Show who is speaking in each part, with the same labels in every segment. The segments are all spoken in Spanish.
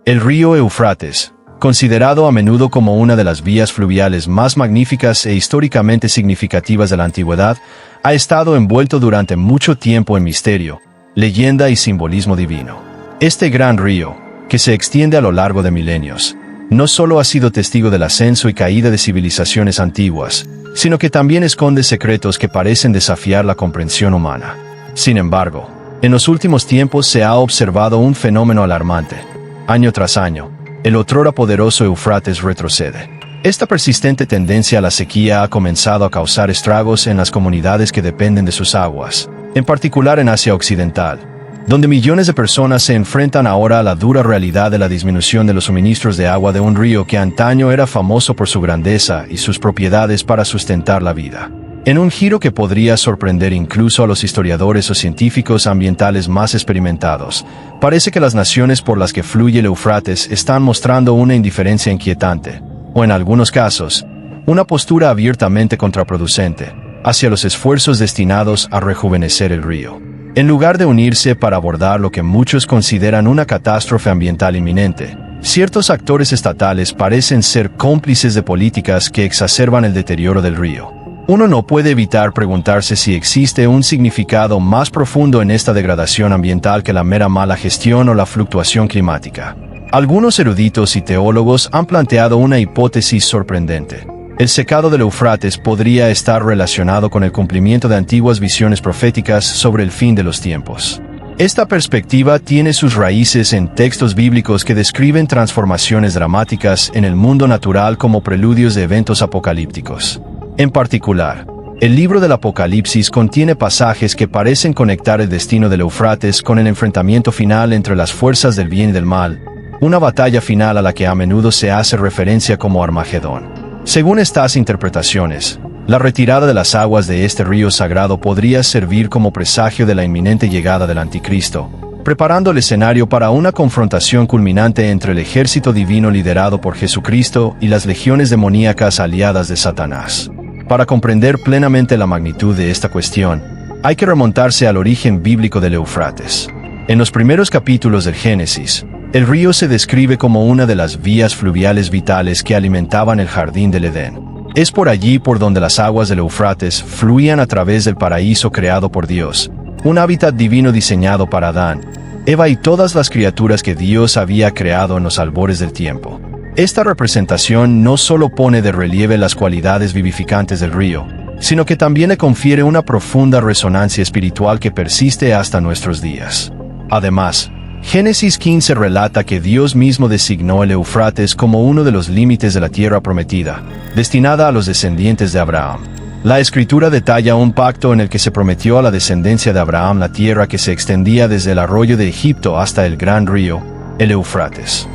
Speaker 1: El río Éufrates, considerado a menudo como una de las vías fluviales más magníficas e históricamente significativas de la antigüedad, ha estado envuelto durante mucho tiempo en misterio, leyenda y simbolismo divino. Este gran río, que se extiende a lo largo de milenios, no solo ha sido testigo del ascenso y caída de civilizaciones antiguas, sino que también esconde secretos que parecen desafiar la comprensión humana. Sin embargo, en los últimos tiempos se ha observado un fenómeno alarmante. Año tras año, el otrora poderoso Éufrates retrocede. Esta persistente tendencia a la sequía ha comenzado a causar estragos en las comunidades que dependen de sus aguas, en particular en Asia Occidental, donde millones de personas se enfrentan ahora a la dura realidad de la disminución de los suministros de agua de un río que antaño era famoso por su grandeza y sus propiedades para sustentar la vida. En un giro que podría sorprender incluso a los historiadores o científicos ambientales más experimentados, parece que las naciones por las que fluye el Éufrates están mostrando una indiferencia inquietante, o en algunos casos, una postura abiertamente contraproducente, hacia los esfuerzos destinados a rejuvenecer el río. En lugar de unirse para abordar lo que muchos consideran una catástrofe ambiental inminente, ciertos actores estatales parecen ser cómplices de políticas que exacerban el deterioro del río. Uno no puede evitar preguntarse si existe un significado más profundo en esta degradación ambiental que la mera mala gestión o la fluctuación climática. Algunos eruditos y teólogos han planteado una hipótesis sorprendente. El secado del Éufrates podría estar relacionado con el cumplimiento de antiguas visiones proféticas sobre el fin de los tiempos. Esta perspectiva tiene sus raíces en textos bíblicos que describen transformaciones dramáticas en el mundo natural como preludios de eventos apocalípticos. En particular, el libro del Apocalipsis contiene pasajes que parecen conectar el destino del Éufrates con el enfrentamiento final entre las fuerzas del bien y del mal, una batalla final a la que a menudo se hace referencia como Armagedón. Según estas interpretaciones, la retirada de las aguas de este río sagrado podría servir como presagio de la inminente llegada del Anticristo, preparando el escenario para una confrontación culminante entre el ejército divino liderado por Jesucristo y las legiones demoníacas aliadas de Satanás. Para comprender plenamente la magnitud de esta cuestión, hay que remontarse al origen bíblico del Éufrates. En los primeros capítulos del Génesis, el río se describe como una de las vías fluviales vitales que alimentaban el jardín del Edén. Es por allí por donde las aguas del Éufrates fluían a través del paraíso creado por Dios, un hábitat divino diseñado para Adán, Eva y todas las criaturas que Dios había creado en los albores del tiempo. Esta representación no solo pone de relieve las cualidades vivificantes del río, sino que también le confiere una profunda resonancia espiritual que persiste hasta nuestros días. Además, Génesis 15 relata que Dios mismo designó el Éufrates como uno de los límites de la tierra prometida, destinada a los descendientes de Abraham. La Escritura detalla un pacto en el que se prometió a la descendencia de Abraham la tierra que se extendía desde el arroyo de Egipto hasta el gran río, el Éufrates.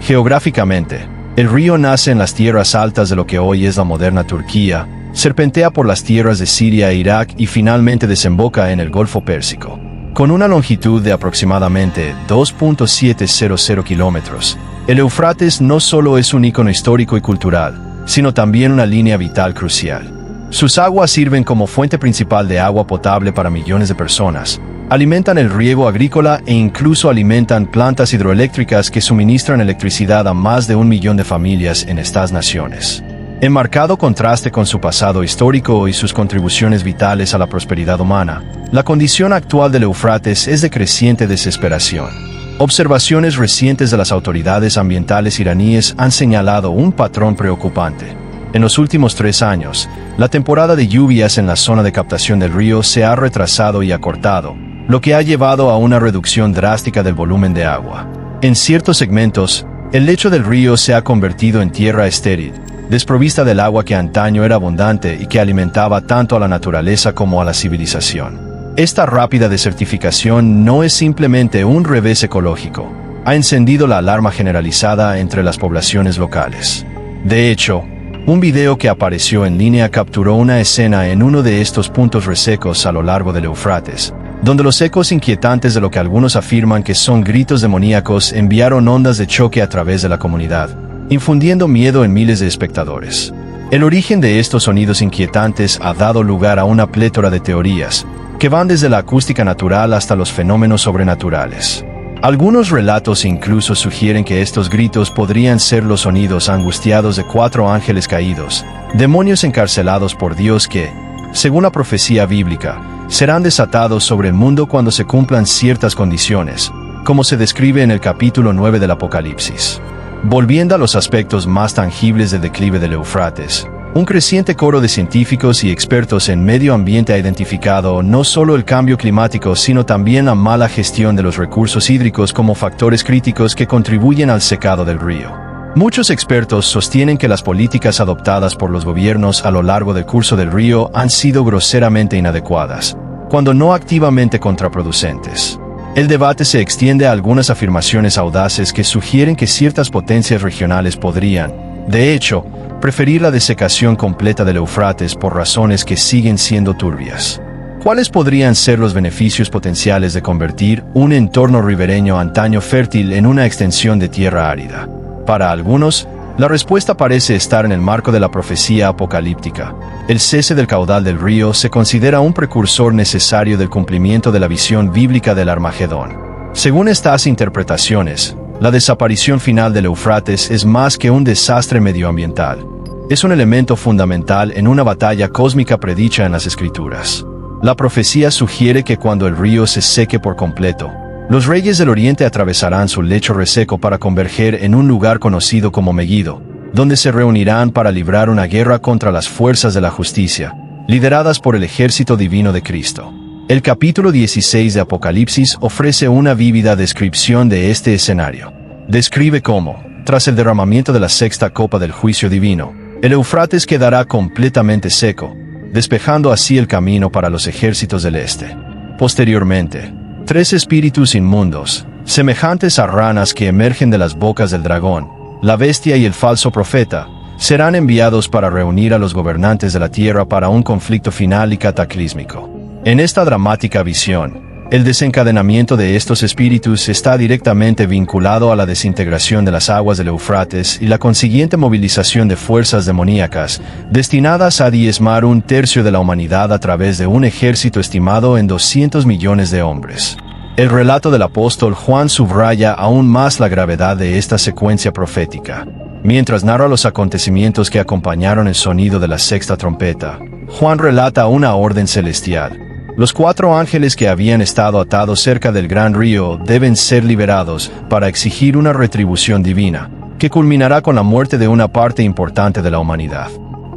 Speaker 1: Geográficamente, el río nace en las tierras altas de lo que hoy es la moderna Turquía, serpentea por las tierras de Siria e Irak y finalmente desemboca en el Golfo Pérsico. Con una longitud de aproximadamente 2.700 kilómetros, el Éufrates no solo es un ícono histórico y cultural, sino también una línea vital crucial. Sus aguas sirven como fuente principal de agua potable para millones de personas, alimentan el riego agrícola e incluso alimentan plantas hidroeléctricas que suministran electricidad a más de 1 millón de familias en estas naciones. En marcado contraste con su pasado histórico y sus contribuciones vitales a la prosperidad humana, la condición actual del Éufrates es de creciente desesperación. Observaciones recientes de las autoridades ambientales iraníes han señalado un patrón preocupante. En los últimos 3 años, la temporada de lluvias en la zona de captación del río se ha retrasado y acortado, lo que ha llevado a una reducción drástica del volumen de agua. En ciertos segmentos, el lecho del río se ha convertido en tierra estéril, desprovista del agua que antaño era abundante y que alimentaba tanto a la naturaleza como a la civilización. Esta rápida desertificación no es simplemente un revés ecológico, ha encendido la alarma generalizada entre las poblaciones locales. De hecho, un video que apareció en línea capturó una escena en uno de estos puntos resecos a lo largo del Éufrates, donde los ecos inquietantes de lo que algunos afirman que son gritos demoníacos enviaron ondas de choque a través de la comunidad, infundiendo miedo en miles de espectadores. El origen de estos sonidos inquietantes ha dado lugar a una plétora de teorías, que van desde la acústica natural hasta los fenómenos sobrenaturales. Algunos relatos incluso sugieren que estos gritos podrían ser los sonidos angustiados de 4 ángeles caídos, demonios encarcelados por Dios que, según la profecía bíblica, serán desatados sobre el mundo cuando se cumplan ciertas condiciones, como se describe en el capítulo 9 del Apocalipsis. Volviendo a los aspectos más tangibles del declive del Éufrates, un creciente coro de científicos y expertos en medio ambiente ha identificado no solo el cambio climático sino también la mala gestión de los recursos hídricos como factores críticos que contribuyen al secado del río. Muchos expertos sostienen que las políticas adoptadas por los gobiernos a lo largo del curso del río han sido groseramente inadecuadas, cuando no activamente contraproducentes. El debate se extiende a algunas afirmaciones audaces que sugieren que ciertas potencias regionales podrían, de hecho, preferir la desecación completa del Éufrates por razones que siguen siendo turbias. ¿Cuáles podrían ser los beneficios potenciales de convertir un entorno ribereño antaño fértil en una extensión de tierra árida? Para algunos, la respuesta parece estar en el marco de la profecía apocalíptica. El cese del caudal del río se considera un precursor necesario del cumplimiento de la visión bíblica del Armagedón. Según estas interpretaciones, la desaparición final del Éufrates es más que un desastre medioambiental. Es un elemento fundamental en una batalla cósmica predicha en las Escrituras. La profecía sugiere que cuando el río se seque por completo, los reyes del Oriente atravesarán su lecho reseco para converger en un lugar conocido como Megido, donde se reunirán para librar una guerra contra las fuerzas de la justicia, lideradas por el ejército divino de Cristo. El capítulo 16 de Apocalipsis ofrece una vívida descripción de este escenario. Describe cómo, tras el derramamiento de la sexta copa del juicio divino, el Éufrates quedará completamente seco, despejando así el camino para los ejércitos del este. Posteriormente, 3 espíritus inmundos, semejantes a ranas que emergen de las bocas del dragón, la bestia y el falso profeta, serán enviados para reunir a los gobernantes de la tierra para un conflicto final y cataclísmico. En esta dramática visión, el desencadenamiento de estos espíritus está directamente vinculado a la desintegración de las aguas del Éufrates y la consiguiente movilización de fuerzas demoníacas, destinadas a diezmar 1/3 de la humanidad a través de un ejército estimado en 200 millones de hombres. El relato del apóstol Juan subraya aún más la gravedad de esta secuencia profética. Mientras narra los acontecimientos que acompañaron el sonido de la sexta trompeta, Juan relata una orden celestial. Los 4 ángeles que habían estado atados cerca del gran río deben ser liberados para exigir una retribución divina, que culminará con la muerte de una parte importante de la humanidad.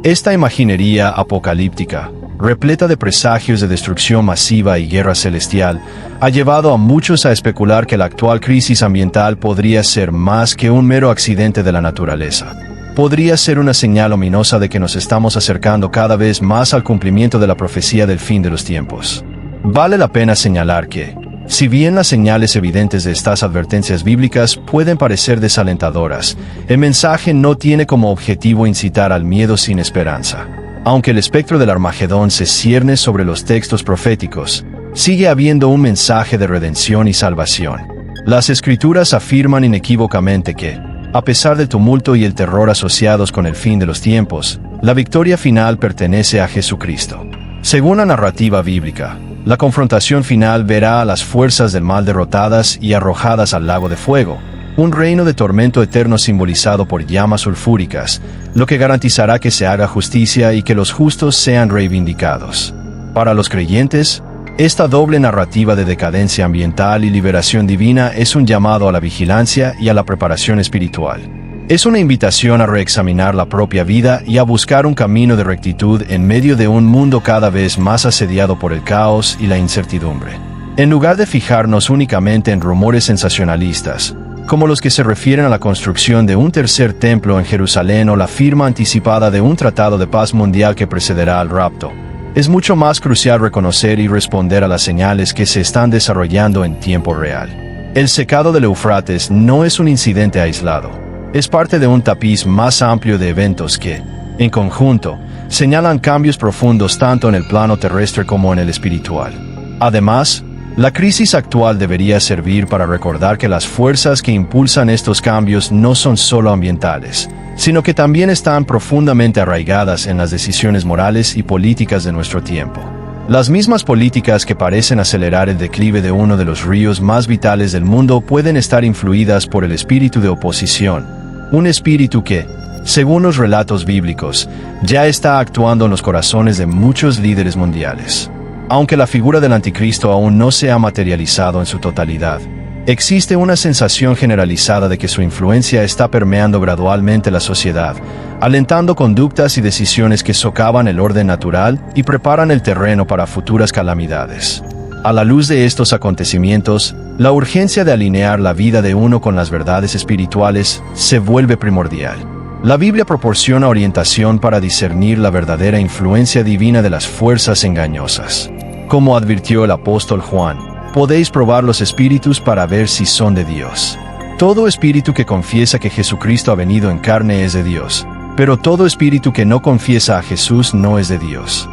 Speaker 1: Esta imaginería apocalíptica, repleta de presagios de destrucción masiva y guerra celestial, ha llevado a muchos a especular que la actual crisis ambiental podría ser más que un mero accidente de la naturaleza. Podría ser una señal ominosa de que nos estamos acercando cada vez más al cumplimiento de la profecía del fin de los tiempos. Vale la pena señalar que, si bien las señales evidentes de estas advertencias bíblicas pueden parecer desalentadoras, el mensaje no tiene como objetivo incitar al miedo sin esperanza. Aunque el espectro del Armagedón se cierne sobre los textos proféticos, sigue habiendo un mensaje de redención y salvación. Las Escrituras afirman inequívocamente que, a pesar del tumulto y el terror asociados con el fin de los tiempos, la victoria final pertenece a Jesucristo. Según la narrativa bíblica, la confrontación final verá a las fuerzas del mal derrotadas y arrojadas al lago de fuego, un reino de tormento eterno simbolizado por llamas sulfúricas, lo que garantizará que se haga justicia y que los justos sean reivindicados. Para los creyentes, esta doble narrativa de decadencia ambiental y liberación divina es un llamado a la vigilancia y a la preparación espiritual. Es una invitación a reexaminar la propia vida y a buscar un camino de rectitud en medio de un mundo cada vez más asediado por el caos y la incertidumbre. En lugar de fijarnos únicamente en rumores sensacionalistas, como los que se refieren a la construcción de un tercer templo en Jerusalén o la firma anticipada de un tratado de paz mundial que precederá al rapto, es mucho más crucial reconocer y responder a las señales que se están desarrollando en tiempo real. El secado del Éufrates no es un incidente aislado, es parte de un tapiz más amplio de eventos que, en conjunto, señalan cambios profundos tanto en el plano terrestre como en el espiritual. Además, la crisis actual debería servir para recordar que las fuerzas que impulsan estos cambios no son solo ambientales, sino que también están profundamente arraigadas en las decisiones morales y políticas de nuestro tiempo. Las mismas políticas que parecen acelerar el declive de uno de los ríos más vitales del mundo pueden estar influidas por el espíritu de oposición, un espíritu que, según los relatos bíblicos, ya está actuando en los corazones de muchos líderes mundiales. Aunque la figura del anticristo aún no se ha materializado en su totalidad, existe una sensación generalizada de que su influencia está permeando gradualmente la sociedad, alentando conductas y decisiones que socavan el orden natural y preparan el terreno para futuras calamidades. A la luz de estos acontecimientos, la urgencia de alinear la vida de uno con las verdades espirituales se vuelve primordial. La Biblia proporciona orientación para discernir la verdadera influencia divina de las fuerzas engañosas. Como advirtió el apóstol Juan, podéis probar los espíritus para ver si son de Dios. Todo espíritu que confiesa que Jesucristo ha venido en carne es de Dios, pero todo espíritu que no confiesa a Jesús no es de Dios.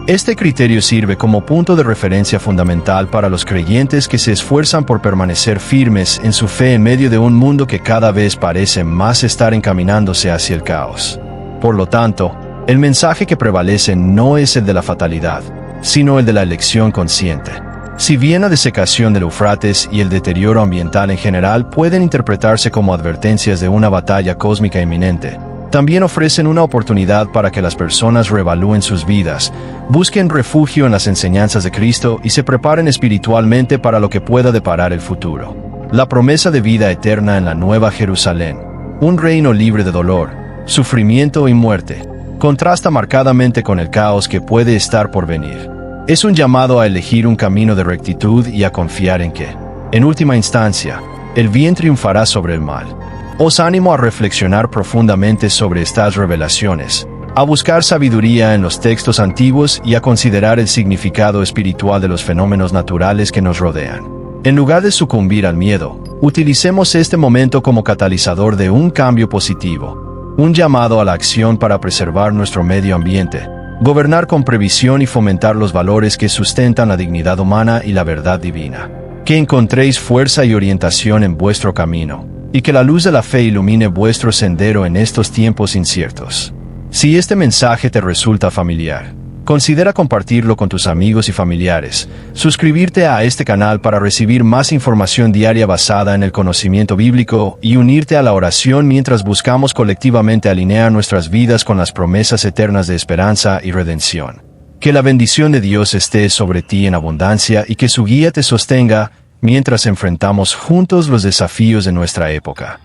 Speaker 1: Este criterio sirve como punto de referencia fundamental para los creyentes que se esfuerzan por permanecer firmes en su fe en medio de un mundo que cada vez parece más estar encaminándose hacia el caos. Por lo tanto, el mensaje que prevalece no es el de la fatalidad, sino el de la elección consciente. Si bien la desecación del Éufrates y el deterioro ambiental en general pueden interpretarse como advertencias de una batalla cósmica inminente, también ofrecen una oportunidad para que las personas reevalúen sus vidas, busquen refugio en las enseñanzas de Cristo y se preparen espiritualmente para lo que pueda deparar el futuro. La promesa de vida eterna en la Nueva Jerusalén, un reino libre de dolor, sufrimiento y muerte, contrasta marcadamente con el caos que puede estar por venir. Es un llamado a elegir un camino de rectitud y a confiar en que, en última instancia, el bien triunfará sobre el mal. Os animo a reflexionar profundamente sobre estas revelaciones, a buscar sabiduría en los textos antiguos y a considerar el significado espiritual de los fenómenos naturales que nos rodean. En lugar de sucumbir al miedo, utilicemos este momento como catalizador de un cambio positivo, un llamado a la acción para preservar nuestro medio ambiente, gobernar con previsión y fomentar los valores que sustentan la dignidad humana y la verdad divina. Que encontréis fuerza y orientación en vuestro camino, y que la luz de la fe ilumine vuestro sendero en estos tiempos inciertos. Si este mensaje te resulta familiar, considera compartirlo con tus amigos y familiares, suscribirte a este canal para recibir más información diaria basada en el conocimiento bíblico y unirte a la oración mientras buscamos colectivamente alinear nuestras vidas con las promesas eternas de esperanza y redención. Que la bendición de Dios esté sobre ti en abundancia y que su guía te sostenga mientras enfrentamos juntos los desafíos de nuestra época.